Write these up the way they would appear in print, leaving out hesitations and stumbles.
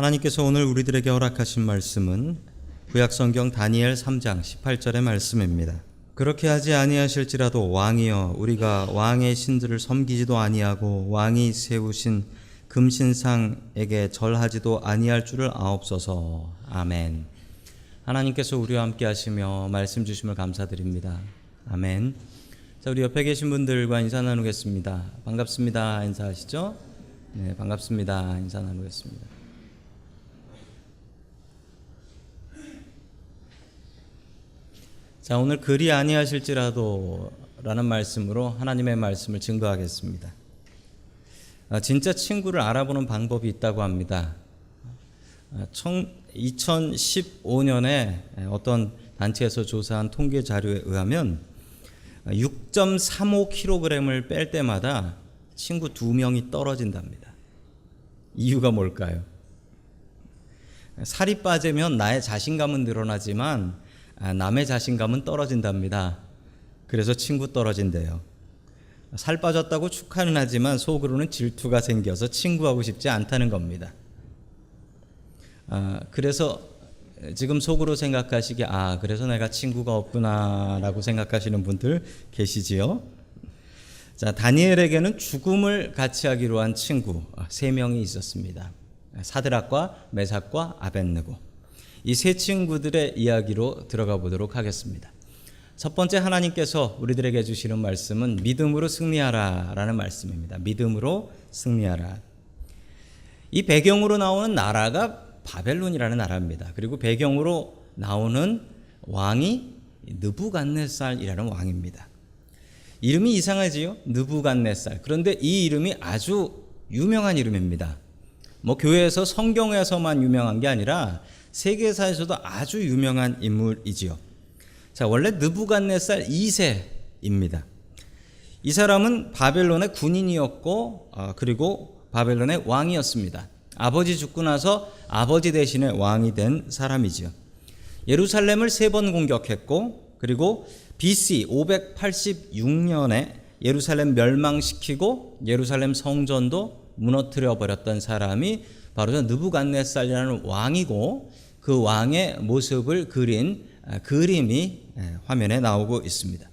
하나님께서 오늘 우리들에게 허락하신 말씀은 구약성경 다니엘 3장 18절의 말씀입니다. 그렇게 하지 아니하실지라도 왕이여 우리가 왕의 신들을 섬기지도 아니하고 왕이 세우신 금신상에게 절하지도 아니할 줄을 아옵소서. 아멘. 하나님께서 우리와 함께 하시며 말씀 주심을 감사드립니다. 아멘. 자, 우리 옆에 계신 분들과 인사 나누겠습니다. 반갑습니다. 인사하시죠? 네, 반갑습니다. 인사 나누겠습니다. 자, 오늘 그리 아니하실지라도 라는 말씀으로 하나님의 말씀을 증거하겠습니다. 진짜 친구를 알아보는 방법이 있다고 합니다. 2015년에 어떤 단체에서 조사한 통계 자료에 의하면 6.35kg을 뺄 때마다 친구 2명이 떨어진답니다. 이유가 뭘까요? 살이 빠지면 나의 자신감은 늘어나지만 남의 자신감은 떨어진답니다. 그래서 친구 떨어진대요. 살 빠졌다고 축하는 하지만 속으로는 질투가 생겨서 친구하고 싶지 않다는 겁니다. 그래서 지금 속으로 생각하시기에 그래서 내가 친구가 없구나 라고 생각하시는 분들 계시지요. 자, 다니엘에게는 죽음을 같이 하기로 한 친구 3명이 있었습니다. 사드락과 메삭과 아벳느고. 이 세 친구들의 이야기로 들어가 보도록 하겠습니다. 첫 번째, 하나님께서 우리들에게 주시는 말씀은 믿음으로 승리하라 라는 말씀입니다. 믿음으로 승리하라. 이 배경으로 나오는 나라가 바벨론이라는 나라입니다. 그리고 배경으로 나오는 왕이 느부갓네살이라는 왕입니다. 이름이 이상하지요? 느부갓네살. 그런데 이 이름이 아주 유명한 이름입니다. 교회에서 성경에서만 유명한 게 아니라 세계사에서도 아주 유명한 인물이지요. 자, 원래 느부갓네살 2세입니다. 이 사람은 바벨론의 군인이었고 그리고 바벨론의 왕이었습니다. 아버지 죽고 나서 아버지 대신에 왕이 된 사람이지요. 예루살렘을 3번 공격했고 그리고 BC 586년에 예루살렘 멸망시키고 예루살렘 성전도 무너뜨려 버렸던 사람이 바로 느부갓네살이라는 왕이고 그 왕의 모습을 그린 그림이 화면에 나오고 있습니다.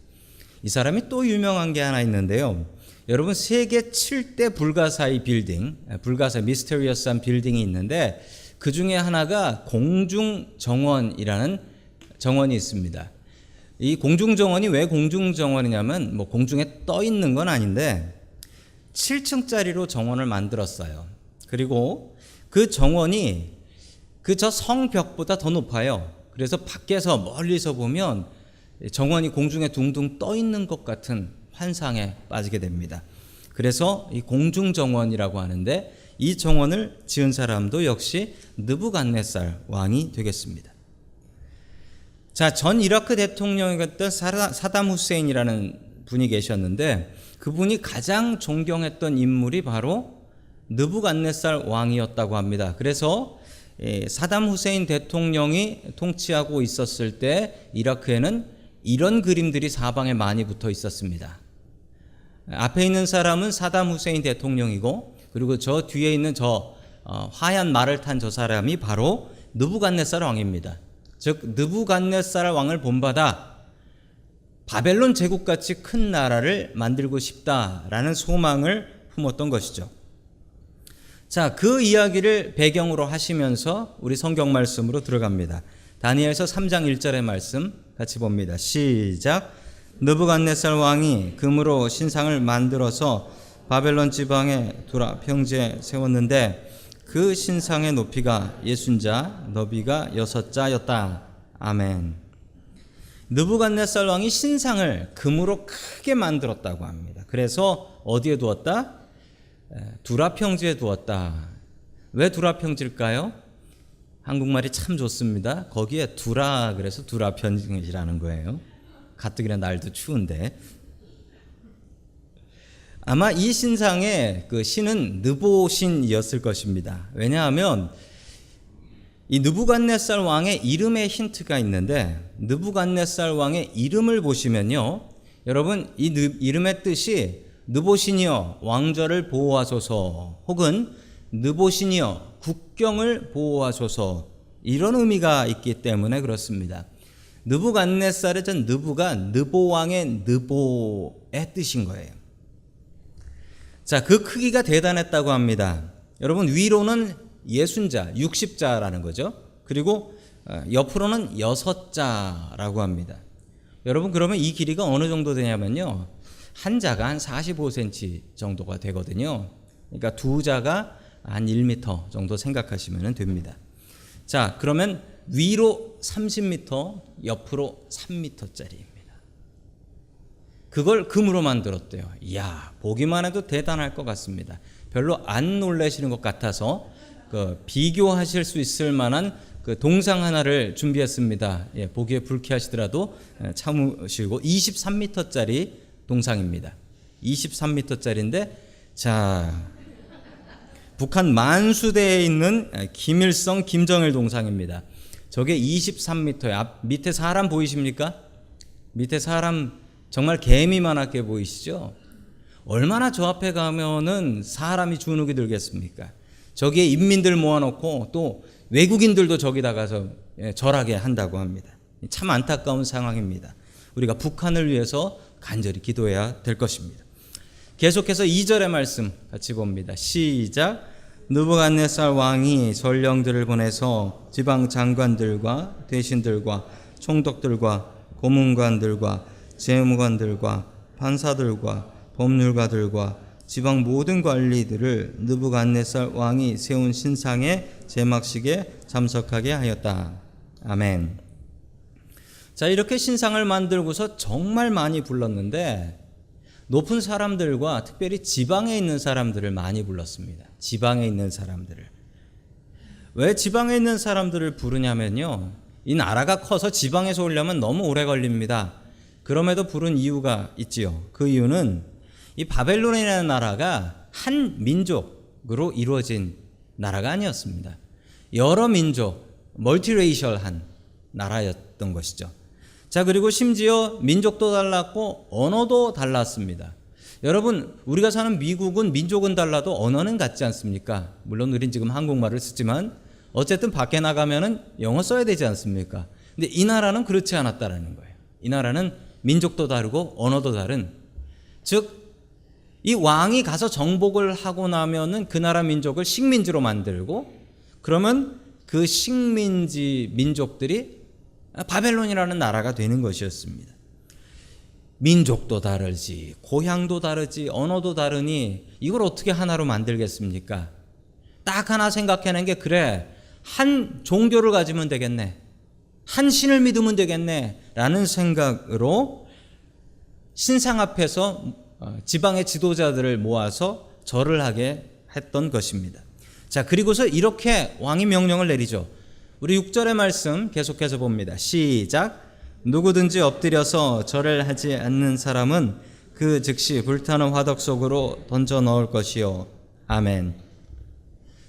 이 사람이 또 유명한 게 하나 있는데요. 여러분, 세계 7대 불가사의 빌딩, 불가사 미스테리어스한 빌딩이 있는데 그 중에 하나가 공중정원이라는 정원이 있습니다. 이 공중정원이 왜 공중정원이냐면 공중에 떠 있는 건 아닌데 7층짜리로 정원을 만들었어요. 그리고 그 정원이 저 성벽보다 더 높아요. 그래서 밖에서 멀리서 보면 정원이 공중에 둥둥 떠 있는 것 같은 환상에 빠지게 됩니다. 그래서 이 공중정원이라고 하는데 이 정원을 지은 사람도 역시 느부갓네살 왕이 되겠습니다. 자, 전 이라크 대통령이었던 사담 후세인이라는 분이 계셨는데 그분이 가장 존경했던 인물이 바로 느부갓네살 왕이었다고 합니다. 그래서 사담 후세인 대통령이 통치하고 있었을 때 이라크에는 이런 그림들이 사방에 많이 붙어 있었습니다. 앞에 있는 사람은 사담 후세인 대통령이고 그리고 저 뒤에 있는 하얀 말을 탄 저 사람이 바로 느부갓네살 왕입니다. 즉 느부갓네살 왕을 본받아 바벨론 제국같이 큰 나라를 만들고 싶다라는 소망을 품었던 것이죠. 자, 그 이야기를 배경으로 하시면서 우리 성경 말씀으로 들어갑니다. 다니엘서 3장 1절의 말씀 같이 봅니다. 시작. 느부갓네살 왕이 금으로 신상을 만들어서 바벨론 지방의 두라 평지에 세웠는데 그 신상의 높이가 60자, 너비가 6자였다. 아멘. 느부갓네살 왕이 신상을 금으로 크게 만들었다고 합니다. 그래서 어디에 두었다? 두라 평지에 두었다. 왜 두라 평지일까요? 한국말이 참 좋습니다. 거기에 두라 그래서 두라 평지라는 거예요. 가뜩이나 날도 추운데. 아마 이 신상의 그 신은 느보신이었을 것입니다. 왜냐하면 이 느부갓네살 왕의 이름에 힌트가 있는데 느부갓네살 왕의 이름을 보시면요. 여러분, 이 이름의 뜻이 느보신이여 왕좌를 보호하소서 혹은 느보시니여 국경을 보호하소서, 이런 의미가 있기 때문에 그렇습니다. 느부갓네살의 전 느부가 느보왕의 느보의 뜻인 거예요. 자, 그 크기가 대단했다고 합니다. 여러분, 위로는 60자, 60자라는 거죠. 그리고 옆으로는 6자라고 합니다. 여러분, 그러면 이 길이가 어느 정도 되냐면요, 한 자가 한 45cm 정도가 되거든요. 그러니까 두 자가 한 1m 정도 생각하시면 됩니다. 자, 그러면 위로 30m, 옆으로 3m짜리입니다. 그걸 금으로 만들었대요. 이야, 보기만 해도 대단할 것 같습니다. 별로 안 놀라시는 것 같아서 비교하실 수 있을 만한 동상 하나를 준비했습니다. 예, 보기에 불쾌하시더라도 참으시고, 23m짜리 동상입니다. 23m짜리인데, 자, 북한 만수대에 있는 김일성, 김정일 동상입니다. 저게 23m예요. 밑에 사람 보이십니까? 밑에 사람 정말 개미만하게 보이시죠? 얼마나 저 앞에 가면은 사람이 주눅이 들겠습니까? 저기에 인민들 모아놓고 또 외국인들도 저기다 가서 절하게 한다고 합니다. 참 안타까운 상황입니다. 우리가 북한을 위해서 간절히 기도해야 될 것입니다. 계속해서 2절의 말씀 같이 봅니다. 시작. 느부갓네살 왕이 전령들을 보내서 지방 장관들과 대신들과 총독들과 고문관들과 재무관들과 판사들과 법률가들과 지방 모든 관리들을 느부갓네살 왕이 세운 신상의 제막식에 참석하게 하였다. 아멘. 자, 이렇게 신상을 만들고서 정말 많이 불렀는데, 높은 사람들과 특별히 지방에 있는 사람들을 많이 불렀습니다. 지방에 있는 사람들을. 왜 지방에 있는 사람들을 부르냐면요, 이 나라가 커서 지방에서 오려면 너무 오래 걸립니다. 그럼에도 부른 이유가 있지요. 그 이유는 이 바벨론이라는 나라가 한 민족으로 이루어진 나라가 아니었습니다. 여러 민족, 멀티레이셜한 나라였던 것이죠. 자, 그리고 심지어 민족도 달랐고 언어도 달랐습니다. 여러분, 우리가 사는 미국은 민족은 달라도 언어는 같지 않습니까? 물론 우린 지금 한국말을 쓰지만 어쨌든 밖에 나가면은 영어 써야 되지 않습니까? 근데 이 나라는 그렇지 않았다라는 거예요. 이 나라는 민족도 다르고 언어도 다른, 즉 이 왕이 가서 정복을 하고 나면은 그 나라 민족을 식민지로 만들고, 그러면 그 식민지 민족들이 바벨론이라는 나라가 되는 것이었습니다. 민족도 다르지, 고향도 다르지, 언어도 다르니 이걸 어떻게 하나로 만들겠습니까? 딱 하나 생각해낸 게, 그래, 한 종교를 가지면 되겠네, 한 신을 믿으면 되겠네 라는 생각으로 신상 앞에서 지방의 지도자들을 모아서 절을 하게 했던 것입니다. 자, 그리고서 이렇게 왕이 명령을 내리죠. 우리 6절의 말씀 계속해서 봅니다. 시작. 누구든지 엎드려서 절을 하지 않는 사람은 그 즉시 불타는 화덕 속으로 던져 넣을 것이요. 아멘.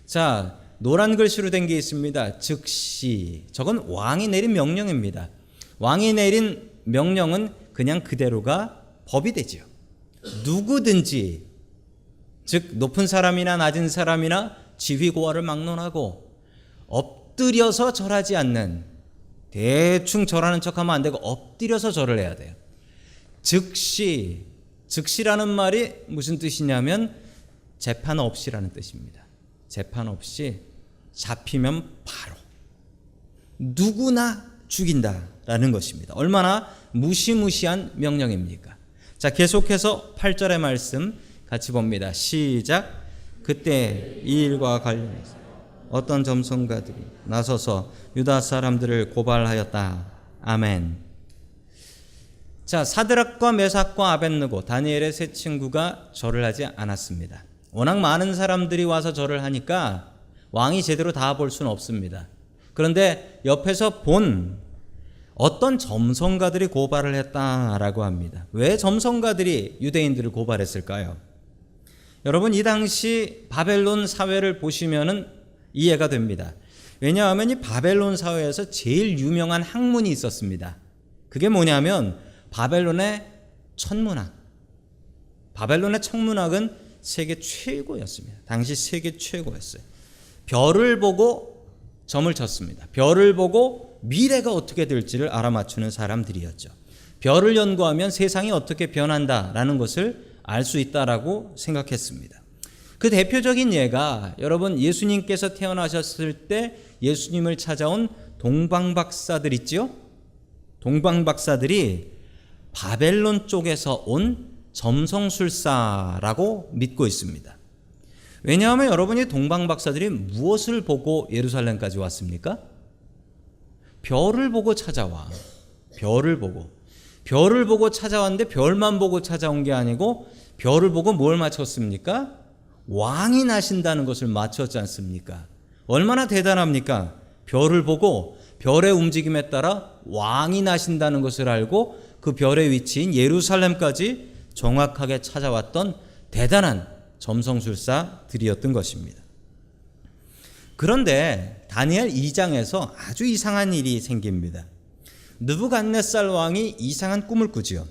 자, 노란 글씨로 된 게 있습니다. 즉시. 저건 왕이 내린 명령입니다. 왕이 내린 명령은 그냥 그대로가 법이 되죠. 누구든지, 즉 높은 사람이나 낮은 사람이나 지휘고하를 막론하고 엎드려서 절하지 않는, 대충 절하는 척하면 안 되고 엎드려서 절을 해야 돼요. 즉시, 즉시라는 말이 무슨 뜻이냐면 재판 없이라는 뜻입니다. 재판 없이 잡히면 바로 누구나 죽인다라는 것입니다. 얼마나 무시무시한 명령입니까? 자, 계속해서 8절의 말씀 같이 봅니다. 시작. 그때 이 일과 관련해서 어떤 점성가들이 나서서 유다 사람들을 고발하였다. 아멘. 자, 사드락과 메삭과 아벳느고, 다니엘의 세 친구가 절을 하지 않았습니다. 워낙 많은 사람들이 와서 절을 하니까 왕이 제대로 다 볼 수는 없습니다. 그런데 옆에서 본 어떤 점성가들이 고발을 했다라고 합니다. 왜 점성가들이 유대인들을 고발했을까요? 여러분, 이 당시 바벨론 사회를 보시면은 이해가 됩니다. 왜냐하면 이 바벨론 사회에서 제일 유명한 학문이 있었습니다. 그게 뭐냐면 바벨론의 천문학. 바벨론의 천문학은 세계 최고였습니다. 당시 세계 최고였어요. 별을 보고 점을 쳤습니다. 별을 보고 미래가 어떻게 될지를 알아맞추는 사람들이었죠. 별을 연구하면 세상이 어떻게 변한다라는 것을 알 수 있다라고 생각했습니다. 그 대표적인 예가 여러분 예수님께서 태어나셨을 때 예수님을 찾아온 동방박사들 있죠? 동방박사들이 바벨론 쪽에서 온 점성술사라고 믿고 있습니다. 왜냐하면 여러분이 동방박사들이 무엇을 보고 예루살렘까지 왔습니까? 별을 보고 찾아와. 별을 보고 찾아왔는데 별만 보고 찾아온 게 아니고 별을 보고 뭘 맞췄습니까? 왕이 나신다는 것을 맞췄지 않습니까? 얼마나 대단합니까? 별을 보고 별의 움직임에 따라 왕이 나신다는 것을 알고 그 별의 위치인 예루살렘까지 정확하게 찾아왔던 대단한 점성술사들이었던 것입니다. 그런데 다니엘 2장에서 아주 이상한 일이 생깁니다. 느부갓네살 왕이 이상한 꿈을 꾸지요.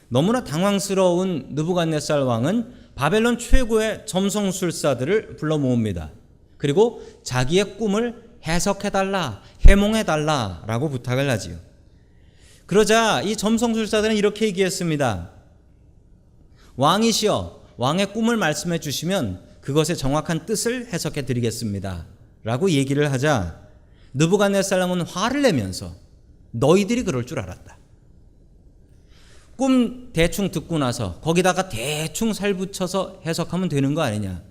너무나 당황스러운 느부갓네살 왕은 바벨론 최고의 점성술사들을 불러 모읍니다. 그리고 자기의 꿈을 해석해달라, 해몽해달라 라고 부탁을 하지요. 그러자 이 점성술사들은 이렇게 얘기했습니다. 왕이시여, 왕의 꿈을 말씀해 주시면 그것의 정확한 뜻을 해석해 드리겠습니다 라고 얘기를 하자 느부갓네살 왕은 화를 내면서 너희들이 그럴 줄 알았다. 꿈 대충 듣고 나서 거기다가 대충 살붙여서 해석하면 되는 거 아니냐.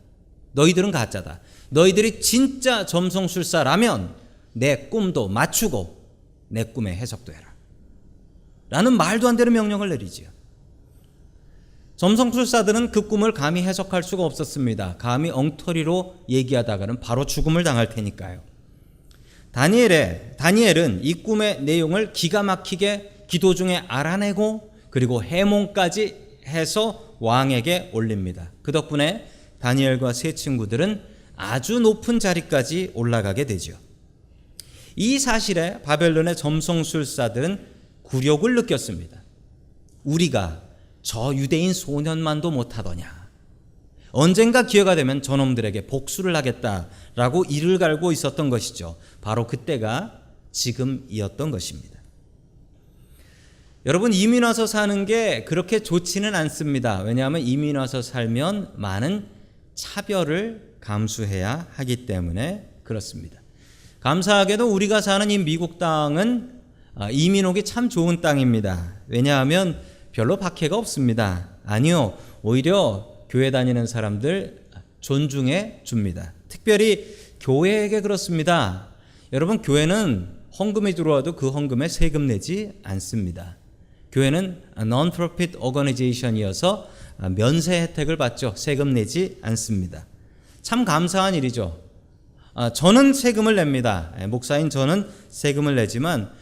너희들은 가짜다. 너희들이 진짜 점성술사라면 내 꿈도 맞추고 내 꿈에 해석도 해라 라는 말도 안 되는 명령을 내리지요. 점성술사들은 그 꿈을 감히 해석할 수가 없었습니다. 감히 엉터리로 얘기하다가는 바로 죽음을 당할 테니까요. 다니엘은 이 꿈의 내용을 기가 막히게 기도 중에 알아내고 그리고 해몽까지 해서 왕에게 올립니다. 그 덕분에 다니엘과 세 친구들은 아주 높은 자리까지 올라가게 되죠. 이 사실에 바벨론의 점성술사들은 굴욕을 느꼈습니다. 우리가 저 유대인 소년만도 못하더냐. 언젠가 기회가 되면 저놈들에게 복수를 하겠다라고 이를 갈고 있었던 것이죠. 바로 그때가 지금이었던 것입니다. 여러분, 이민 와서 사는 게 그렇게 좋지는 않습니다. 왜냐하면 이민 와서 살면 많은 차별을 감수해야 하기 때문에 그렇습니다. 감사하게도 우리가 사는 이 미국 땅은 이민 오기 참 좋은 땅입니다. 왜냐하면 별로 박해가 없습니다. 아니요, 오히려 교회 다니는 사람들 존중해 줍니다. 특별히 교회에게 그렇습니다. 여러분, 교회는 헌금이 들어와도 그 헌금에 세금 내지 않습니다. 교회는 non-profit organization이어서 면세 혜택을 받죠. 세금 내지 않습니다. 참 감사한 일이죠. 저는 세금을 냅니다. 목사인 저는 세금을 내지만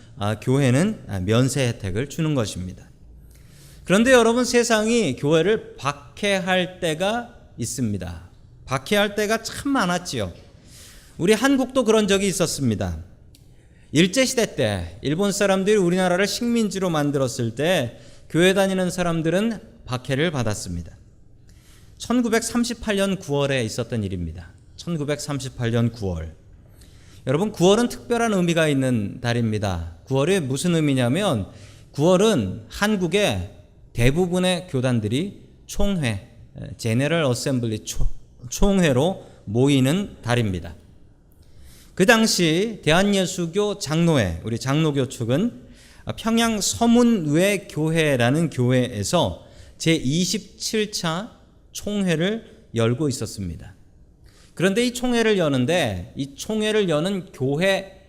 교회는 면세 혜택을 주는 것입니다. 그런데 여러분, 세상이 교회를 박해할 때가 있습니다. 박해할 때가 참 많았지요. 우리 한국도 그런 적이 있었습니다. 일제시대 때 일본 사람들이 우리나라를 식민지로 만들었을 때 교회 다니는 사람들은 박해를 받았습니다. 1938년 9월에 있었던 일입니다. 1938년 9월. 여러분, 9월은 특별한 의미가 있는 달입니다. 9월이 무슨 의미냐면 9월은 한국의 대부분의 교단들이 총회, 제네럴 어셈블리 총회로 모이는 달입니다. 그 당시 대한예수교 장로회, 우리 장로교 측은 평양 서문외 교회라는 교회에서 제27차 총회를 열고 있었습니다. 그런데 이 총회를 여는데 이 총회를 여는 교회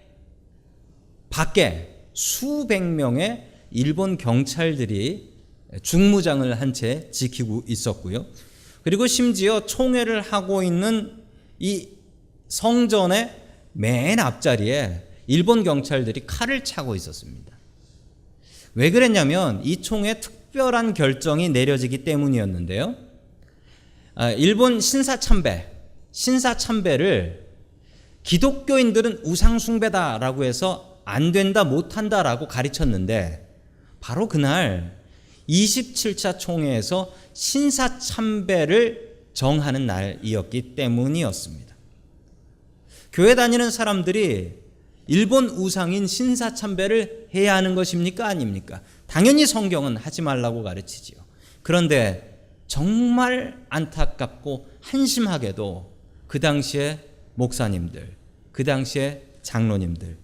밖에 수백 명의 일본 경찰들이 중무장을 한 채 지키고 있었고요. 그리고 심지어 총회를 하고 있는 이 성전의 맨 앞자리에 일본 경찰들이 칼을 차고 있었습니다. 왜 그랬냐면 이 총회 특별한 결정이 내려지기 때문이었는데요. 일본 신사참배를 기독교인들은 우상숭배다라고 해서 안 된다, 못한다라고 가르쳤는데 바로 그날 27차 총회에서 신사참배를 정하는 날이었기 때문이었습니다. 교회 다니는 사람들이 일본 우상인 신사참배를 해야 하는 것입니까? 아닙니까? 당연히 성경은 하지 말라고 가르치지요. 그런데 정말 안타깝고 한심하게도 그 당시에 목사님들, 그 당시에 장로님들,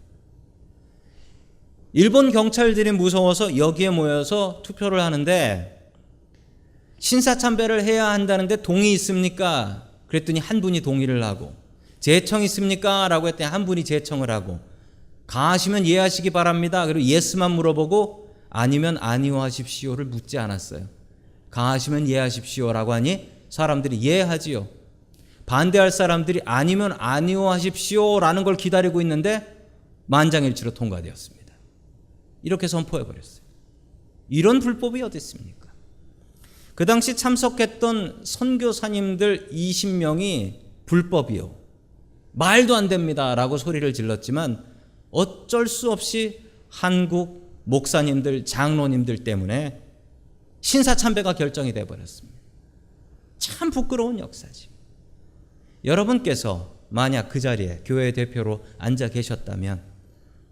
일본 경찰들이 무서워서 여기에 모여서 투표를 하는데 신사참배를 해야 한다는데 동의 있습니까? 그랬더니 한 분이 동의를 하고, 제청 있습니까? 라고 했더니 한 분이 제청을 하고, 가하시면 예하시기 바랍니다. 그리고 예스만 물어보고 아니면 아니요 하십시오를 묻지 않았어요. 가하시면 예하십시오라고 하니 사람들이 예하지요. 반대할 사람들이 아니면 아니요 하십시오라는 걸 기다리고 있는데 만장일치로 통과되었습니다. 이렇게 선포해버렸어요. 이런 불법이 어디 있습니까? 그 당시 참석했던 선교사님들 20명이 불법이요, 말도 안 됩니다 라고 소리를 질렀지만 어쩔 수 없이 한국 목사님들, 장로님들 때문에 신사참배가 결정이 되어버렸습니다. 참 부끄러운 역사지. 여러분께서 만약 그 자리에 교회 대표로 앉아 계셨다면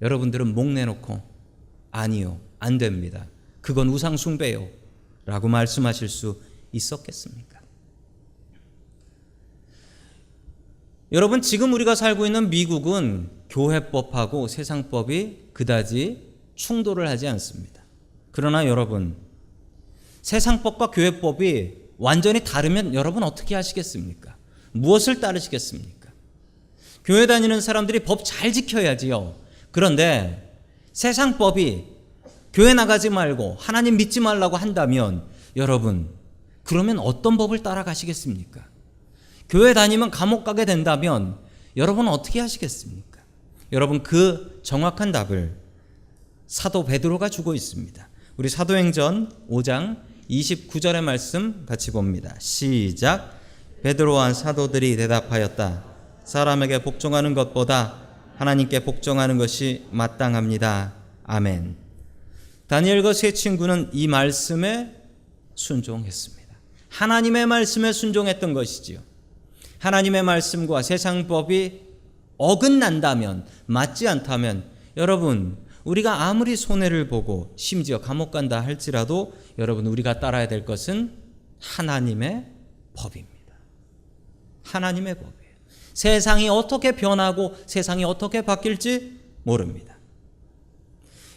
여러분들은 목 내놓고 아니요, 안 됩니다, 그건 우상 숭배요 라고 말씀하실 수 있었겠습니까? 여러분, 지금 우리가 살고 있는 미국은 교회법하고 세상법이 그다지 충돌을 하지 않습니다. 그러나 여러분, 세상법과 교회법이 완전히 다르면 여러분 어떻게 하시겠습니까? 무엇을 따르시겠습니까? 교회 다니는 사람들이 법 잘 지켜야지요. 그런데 세상법이 교회 나가지 말고 하나님 믿지 말라고 한다면 여러분, 그러면 어떤 법을 따라가시겠습니까? 교회 다니면 감옥 가게 된다면 여러분 어떻게 하시겠습니까? 여러분, 그 정확한 답을 사도 베드로가 주고 있습니다. 우리 사도행전 5장 29절의 말씀 같이 봅니다. 시작. 베드로와 사도들이 대답하였다. 사람에게 복종하는 것보다 하나님께 복종하는 것이 마땅합니다. 아멘. 다니엘과 세 친구는 이 말씀에 순종했습니다. 하나님의 말씀에 순종했던 것이지요. 하나님의 말씀과 세상법이 어긋난다면, 맞지 않다면 여러분, 우리가 아무리 손해를 보고 심지어 감옥 간다 할지라도 여러분, 우리가 따라야 될 것은 하나님의 법입니다. 하나님의 법이에요. 세상이 어떻게 변하고 세상이 어떻게 바뀔지 모릅니다.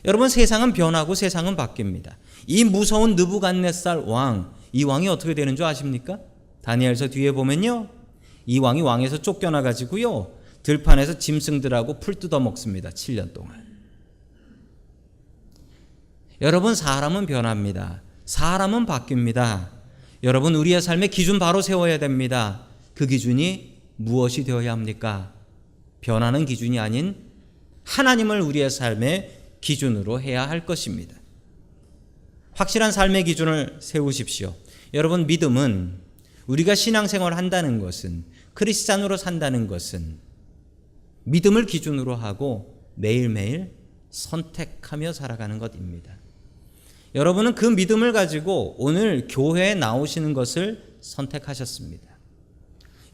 여러분, 세상은 변하고 세상은 바뀝니다. 이 무서운 느부갓네살 왕, 이 왕이 어떻게 되는 줄 아십니까? 다니엘서 뒤에 보면요, 이 왕이 왕에서 쫓겨나가지고요, 들판에서 짐승들하고 풀 뜯어 먹습니다. 7년 동안. 여러분, 사람은 변합니다. 사람은 바뀝니다. 여러분, 우리의 삶의 기준 바로 세워야 됩니다. 그 기준이 무엇이 되어야 합니까? 변하는 기준이 아닌 하나님을 우리의 삶의 기준으로 해야 할 것입니다. 확실한 삶의 기준을 세우십시오. 여러분, 믿음은, 우리가 신앙생활을 한다는 것은, 크리스찬으로 산다는 것은 믿음을 기준으로 하고 매일매일 선택하며 살아가는 것입니다. 여러분은 그 믿음을 가지고 오늘 교회에 나오시는 것을 선택하셨습니다.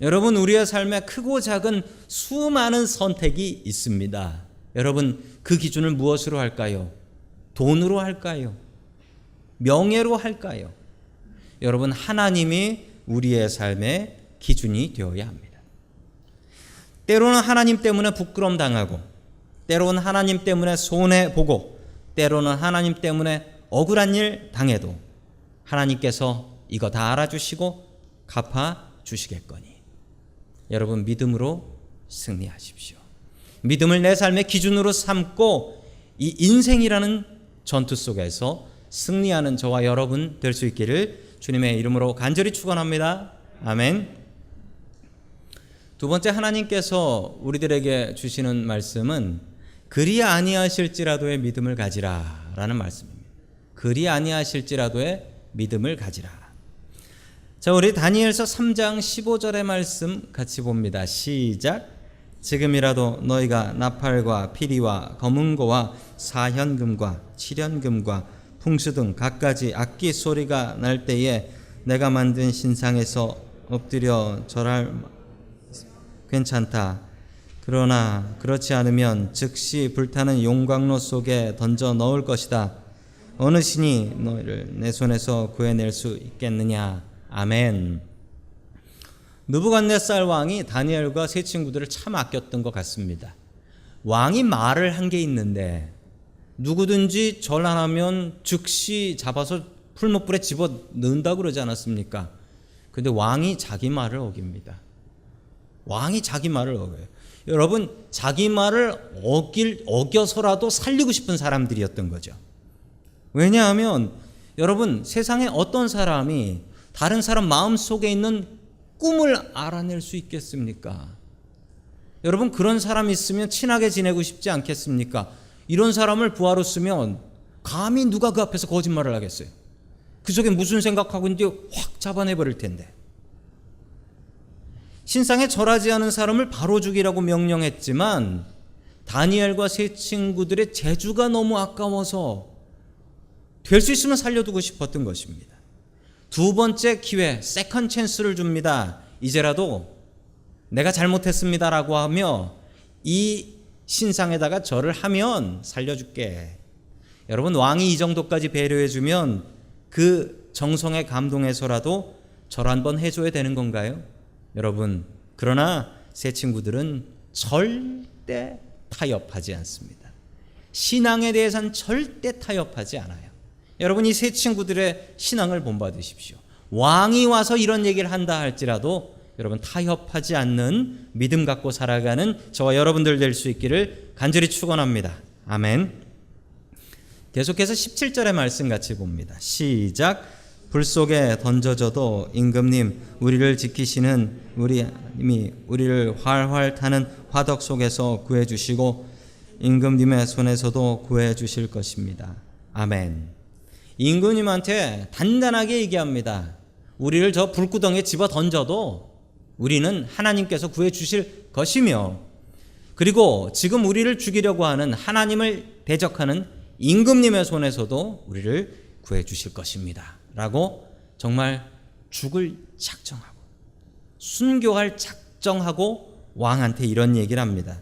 여러분, 우리의 삶에 크고 작은 수많은 선택이 있습니다. 여러분, 그 기준을 무엇으로 할까요? 돈으로 할까요? 명예로 할까요? 여러분, 하나님이 우리의 삶의 기준이 되어야 합니다. 때로는 하나님 때문에 부끄러움 당하고, 때로는 하나님 때문에 손해보고, 때로는 하나님 때문에 억울한 일 당해도 하나님께서 이거 다 알아주시고 갚아주시겠거니 여러분, 믿음으로 승리하십시오. 믿음을 내 삶의 기준으로 삼고 이 인생이라는 전투 속에서 승리하는 저와 여러분 될 수 있기를 주님의 이름으로 간절히 축원합니다. 아멘. 두 번째, 하나님께서 우리들에게 주시는 말씀은 그리 아니하실지라도의 믿음을 가지라 라는 말씀입니다. 그리 아니하실지라도의 믿음을 가지라. 자, 우리 다니엘서 3장 15절의 말씀 같이 봅니다. 시작. 지금이라도 너희가 나팔과 피리와 검은고와 사현금과 칠현금과 풍수 등 갖가지 악기 소리가 날 때에 내가 만든 신상에서 엎드려 절할 괜찮다. 그러나 그렇지 않으면 즉시 불타는 용광로 속에 던져 넣을 것이다. 어느 신이 너희를 내 손에서 구해낼 수 있겠느냐. 아멘. 느부갓네살 왕이 다니엘과 세 친구들을 참 아꼈던 것 같습니다. 왕이 말을 한 게 있는데 누구든지 절 안 하면 즉시 잡아서 풀무불에 집어 넣는다고 그러지 않았습니까? 근데 왕이 자기 말을 어깁니다. 왕이 자기 말을 어겨요. 여러분, 자기 말을 어겨서라도 살리고 싶은 사람들이었던 거죠. 왜냐하면 여러분, 세상에 어떤 사람이 다른 사람 마음속에 있는 꿈을 알아낼 수 있겠습니까? 여러분, 그런 사람이 있으면 친하게 지내고 싶지 않겠습니까? 이런 사람을 부하로 쓰면 감히 누가 그 앞에서 거짓말을 하겠어요? 그 속에 무슨 생각하고 있는지 확 잡아내버릴 텐데. 신상에 절하지 않은 사람을 바로 죽이라고 명령했지만 다니엘과 세 친구들의 재주가 너무 아까워서 될 수 있으면 살려두고 싶었던 것입니다. 두 번째 기회, 세컨 찬스를 줍니다. 이제라도 내가 잘못했습니다라고 하며 이 신상에다가 절을 하면 살려줄게. 여러분, 왕이 이 정도까지 배려해주면 그 정성에 감동해서라도 절 한번 해줘야 되는 건가요? 여러분, 그러나 새 친구들은 절대 타협하지 않습니다. 신앙에 대해서는 절대 타협하지 않아요. 여러분, 이 새 친구들의 신앙을 본받으십시오. 왕이 와서 이런 얘기를 한다 할지라도 여러분, 타협하지 않는 믿음 갖고 살아가는 저와 여러분들 될 수 있기를 간절히 축원합니다. 아멘. 계속해서 17절의 말씀 같이 봅니다. 시작. 불 속에 던져져도 임금님, 우리를 지키시는 우리 하나님이 우리를 활활 타는 화덕 속에서 구해주시고 임금님의 손에서도 구해주실 것입니다. 아멘. 임금님한테 단단하게 얘기합니다. 우리를 저 불구덩이에 집어 던져도 우리는 하나님께서 구해주실 것이며, 그리고 지금 우리를 죽이려고 하는 하나님을 대적하는 임금님의 손에서도 우리를 구해주실 것입니다 라고 정말 죽을 작정하고 순교할 작정하고 왕한테 이런 얘기를 합니다.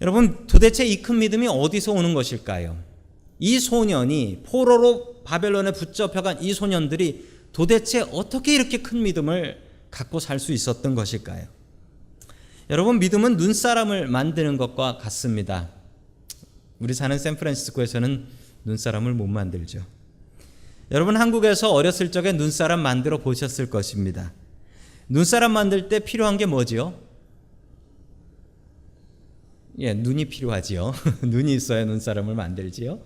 여러분, 도대체 이 큰 믿음이 어디서 오는 것일까요? 이 소년이 포로로 바벨론에 붙잡혀간 이 소년들이 도대체 어떻게 이렇게 큰 믿음을 갖고 살 수 있었던 것일까요? 여러분, 믿음은 눈사람을 만드는 것과 같습니다. 우리 사는 샌프란시스코에서는 눈사람을 못 만들죠. 여러분, 한국에서 어렸을 적에 눈사람 만들어 보셨을 것입니다. 눈사람 만들 때 필요한 게 뭐지요? 눈이 필요하지요. 눈이 있어야 눈사람을 만들지요.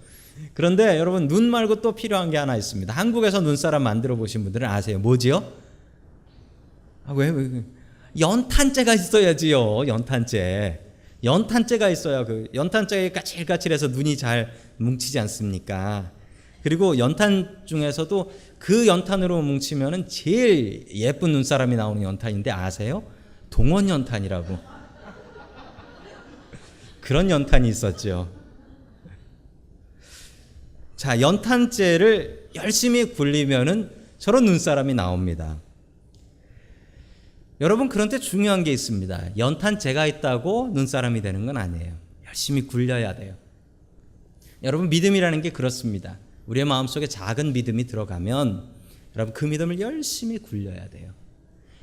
그런데 여러분, 눈 말고 또 필요한 게 하나 있습니다. 한국에서 눈사람 만들어 보신 분들은 아세요? 뭐지요? 왜? 연탄재가 있어야지요. 연탄재가 있어야 그 연탄재가 까칠까칠해서 눈이 잘 뭉치지 않습니까? 그리고 연탄 중에서도 그 연탄으로 뭉치면은 제일 예쁜 눈사람이 나오는 연탄인데 아세요? 동원 연탄이라고. 그런 연탄이 있었죠. 자, 연탄재를 열심히 굴리면은 저런 눈사람이 나옵니다. 여러분, 그런데 중요한 게 있습니다. 연탄재가 있다고 눈사람이 되는 건 아니에요. 열심히 굴려야 돼요. 여러분, 믿음이라는 게 그렇습니다. 우리의 마음속에 작은 믿음이 들어가면 여러분, 그 믿음을 열심히 굴려야 돼요.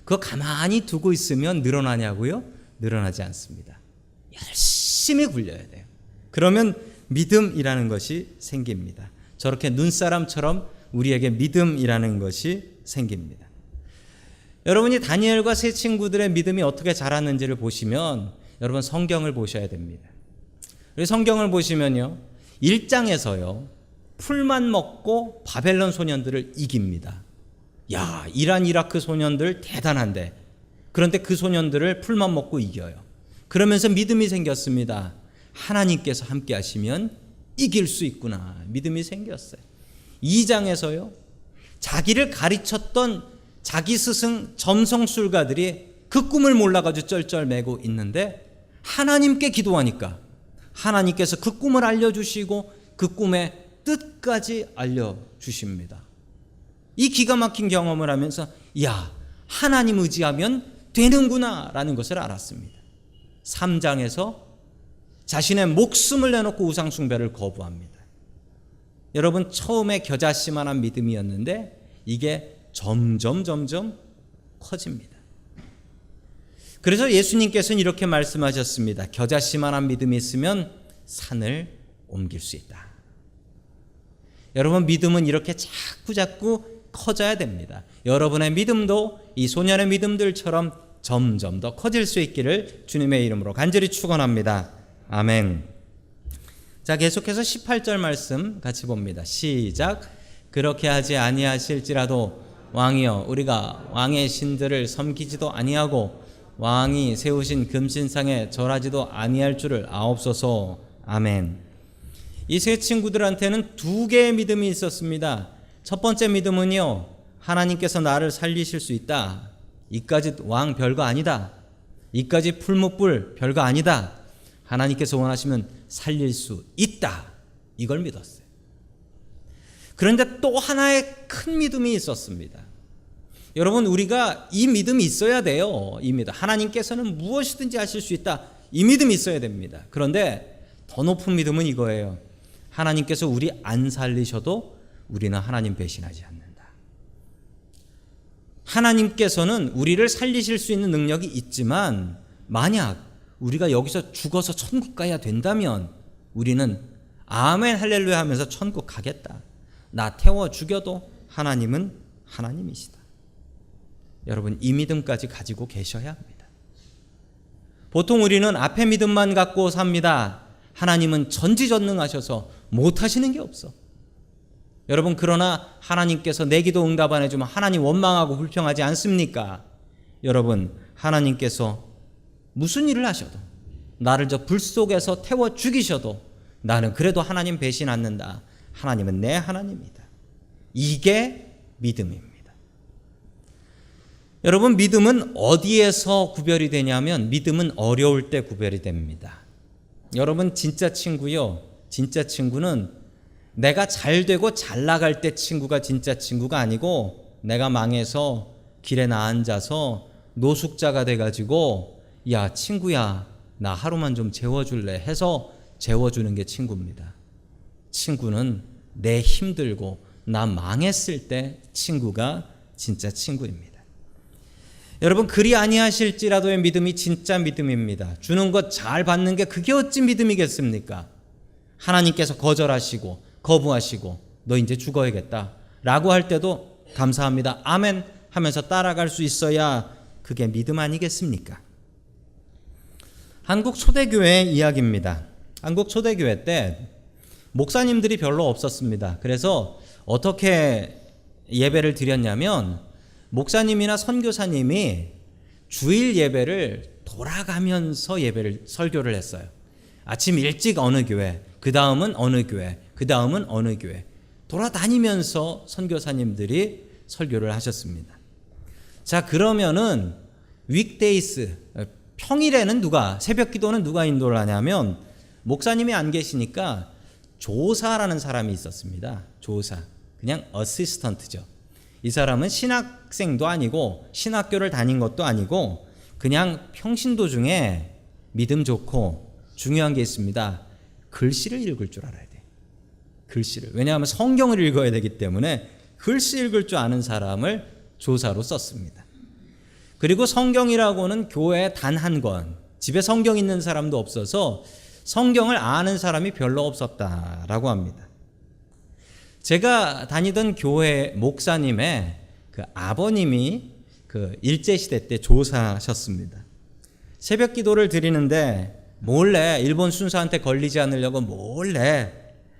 그거 가만히 두고 있으면 늘어나냐고요? 늘어나지 않습니다. 열심히 굴려야 돼요. 그러면 믿음이라는 것이 생깁니다. 저렇게 눈사람처럼 우리에게 믿음이라는 것이 생깁니다. 여러분이 다니엘과 세 친구들의 믿음이 어떻게 자랐는지를 보시면 여러분, 성경을 보셔야 됩니다. 성경을 보시면요, 1장에서요 풀만 먹고 바벨론 소년들을 이깁니다. 야, 이란 이라크 소년들 대단한데, 그런데 그 소년들을 풀만 먹고 이겨요. 그러면서 믿음이 생겼습니다. 하나님께서 함께 하시면 이길 수 있구나. 믿음이 생겼어요. 2장에서요 자기를 가르쳤던 자기 스승 점성술가들이 그 꿈을 몰라가지고 쩔쩔매고 있는데 하나님께 기도하니까 하나님께서 그 꿈을 알려주시고 그 꿈의 뜻까지 알려주십니다. 이 기가 막힌 경험을 하면서, 야, 하나님 의지하면 되는구나 라는 것을 알았습니다. 3장에서 자신의 목숨을 내놓고 우상 숭배를 거부합니다. 여러분, 처음에 겨자씨만한 믿음이었는데 이게 점점 커집니다. 그래서 예수님께서는 이렇게 말씀하셨습니다. 겨자씨만한 믿음이 있으면 산을 옮길 수 있다. 여러분, 믿음은 이렇게 자꾸 커져야 됩니다. 여러분의 믿음도 이 소년의 믿음들처럼 점점 더 커질 수 있기를 주님의 이름으로 간절히 축원합니다. 아멘. 자, 계속해서 18절 말씀 같이 봅니다. 시작. 그렇게 하지 아니하실지라도 왕이여, 우리가 왕의 신들을 섬기지도 아니하고 왕이 세우신 금신상에 절하지도 아니할 줄을 아옵소서. 아멘. 이 세 친구들한테는 두 개의 믿음이 있었습니다. 첫 번째 믿음은요, 하나님께서 나를 살리실 수 있다. 이까지 왕 별거 아니다. 이까지 풀무불 별거 아니다. 하나님께서 원하시면 살릴 수 있다. 이걸 믿었어요. 그런데 또 하나의 큰 믿음이 있었습니다. 여러분, 우리가 이 믿음이 있어야 돼요. 이 믿음. 하나님께서는 무엇이든지 하실 수 있다. 이 믿음이 있어야 됩니다. 그런데 더 높은 믿음은 이거예요. 하나님께서 우리 안 살리셔도 우리는 하나님 배신하지 않는다. 하나님께서는 우리를 살리실 수 있는 능력이 있지만 만약 우리가 여기서 죽어서 천국 가야 된다면 우리는 아멘 할렐루야 하면서 천국 가겠다. 나 태워 죽여도 하나님은 하나님이시다. 여러분, 이 믿음까지 가지고 계셔야 합니다. 보통 우리는 앞에 믿음만 갖고 삽니다. 하나님은 전지전능하셔서 못하시는 게 없어. 여러분, 그러나 하나님께서 내 기도 응답 안 해주면 하나님 원망하고 불평하지 않습니까? 여러분, 하나님께서 무슨 일을 하셔도 나를 저 불 속에서 태워 죽이셔도 나는 그래도 하나님 배신 않는다. 하나님은 내 하나님이다. 이게 믿음입니다. 여러분, 믿음은 어디에서 구별이 되냐면 믿음은 어려울 때 구별이 됩니다. 여러분, 진짜 친구요, 진짜 친구는 내가 잘 되고 잘 나갈 때 친구가 진짜 친구가 아니고 내가 망해서 길에 나 앉아서 노숙자가 돼가지고 야 친구야 나 하루만 좀 재워줄래 해서 재워주는 게 친구입니다. 친구는 내 힘들고 나 망했을 때 친구가 진짜 친구입니다. 여러분, 그리 아니하실지라도의 믿음이 진짜 믿음입니다. 주는 것 잘 받는 게 그게 어찌 믿음이겠습니까? 하나님께서 거절하시고 거부하시고 너 이제 죽어야겠다 라고 할 때도 감사합니다 아멘 하면서 따라갈 수 있어야 그게 믿음 아니겠습니까? 한국 초대교회의 이야기입니다. 한국 초대교회 때 목사님들이 별로 없었습니다. 그래서 어떻게 예배를 드렸냐면 목사님이나 선교사님이 주일 예배를 돌아가면서 설교를 했어요. 아침 일찍 어느 교회, 그 다음은 어느 교회, 그 다음은 어느 교회 돌아다니면서 선교사님들이 설교를 하셨습니다. 자, 그러면은 윅데이스 평일에는 새벽 기도는 누가 인도를 하냐면 목사님이 안 계시니까 조사라는 사람이 있었습니다. 조사, 그냥 어시스턴트죠. 이 사람은 신학생도 아니고 신학교를 다닌 것도 아니고 그냥 평신도 중에 믿음 좋고 중요한 게 있습니다. 글씨를 읽을 줄 알아야 돼. 글씨를. 왜냐하면 성경을 읽어야 되기 때문에 글씨 읽을 줄 아는 사람을 조사로 썼습니다. 그리고 성경이라고는 교회에 단 한 권, 집에 성경 있는 사람도 없어서 성경을 아는 사람이 별로 없었다라고 합니다. 제가 다니던 교회 목사님의 그 아버님이 그 일제시대 때 조사하셨습니다. 새벽 기도를 드리는데 몰래 일본 순사한테 걸리지 않으려고 몰래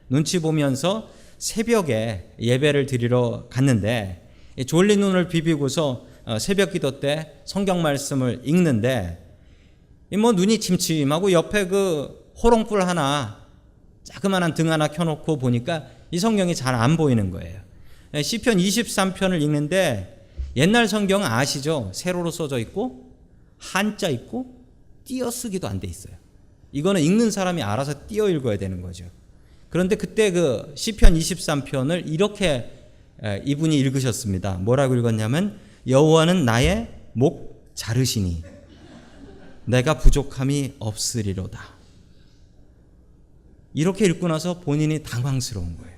눈치 보면서 새벽에 예배를 드리러 갔는데 졸린 눈을 비비고서 새벽 기도 때 성경 말씀을 읽는데 눈이 침침하고 옆에 그 호롱불 하나 자그마한 등 하나 켜놓고 보니까 이 성경이 잘 안 보이는 거예요. 시편 23편을 읽는데 옛날 성경 아시죠? 세로로 써져 있고 한자 있고 띄어쓰기도 안 돼 있어요. 이거는 읽는 사람이 알아서 띄어 읽어야 되는 거죠. 그런데 그때 그 시편 23편을 이렇게 이분이 읽으셨습니다. 뭐라고 읽었냐면 여호와는 나의 목 자르시니 내가 부족함이 없으리로다. 이렇게 읽고 나서 본인이 당황스러운 거예요.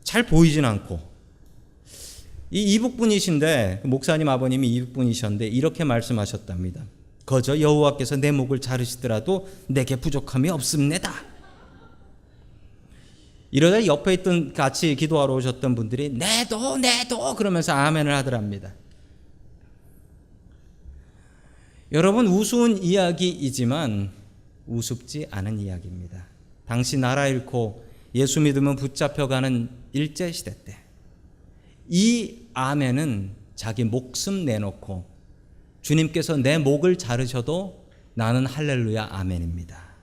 잘 보이진 않고, 이 이북분이신데, 목사님 아버님이 이북분이셨는데 이렇게 말씀하셨답니다. 거저 여호와께서 내 목을 자르시더라도 내게 부족함이 없습니다. 이러다 옆에 있던 같이 기도하러 오셨던 분들이 내도 그러면서 아멘을 하더랍니다. 여러분, 우스운 이야기이지만 우습지 않은 이야기입니다. 당시 나라 잃고 예수 믿으면 붙잡혀가는 일제시대 때 이 아멘은 자기 목숨 내놓고 주님께서 내 목을 자르셔도 나는 할렐루야 아멘입니다.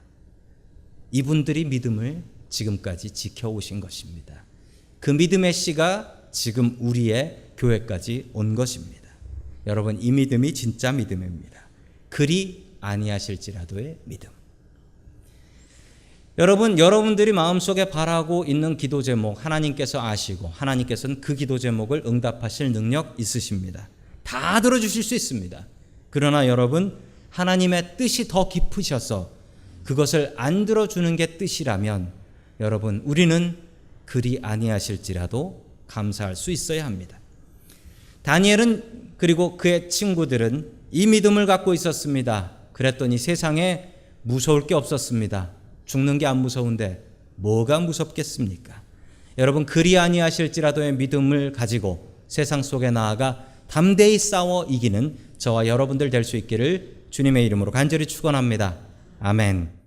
이분들이 믿음을 지금까지 지켜오신 것입니다. 그 믿음의 씨가 지금 우리의 교회까지 온 것입니다. 여러분, 이 믿음이 진짜 믿음입니다. 그리 아니하실지라도의 믿음. 여러분, 여러분들이 마음속에 바라고 있는 기도 제목 하나님께서 아시고 하나님께서는 그 기도 제목을 응답하실 능력 있으십니다. 다 들어주실 수 있습니다. 그러나 여러분, 하나님의 뜻이 더 깊으셔서 그것을 안 들어주는 게 뜻이라면 여러분, 우리는 그리 아니하실지라도 감사할 수 있어야 합니다. 다니엘은 그리고 그의 친구들은 이 믿음을 갖고 있었습니다. 그랬더니 세상에 무서울 게 없었습니다. 죽는 게 안 무서운데 뭐가 무섭겠습니까? 여러분, 그리 아니하실지라도의 믿음을 가지고 세상 속에 나아가 담대히 싸워 이기는 저와 여러분들 될 수 있기를 주님의 이름으로 간절히 축원합니다. 아멘.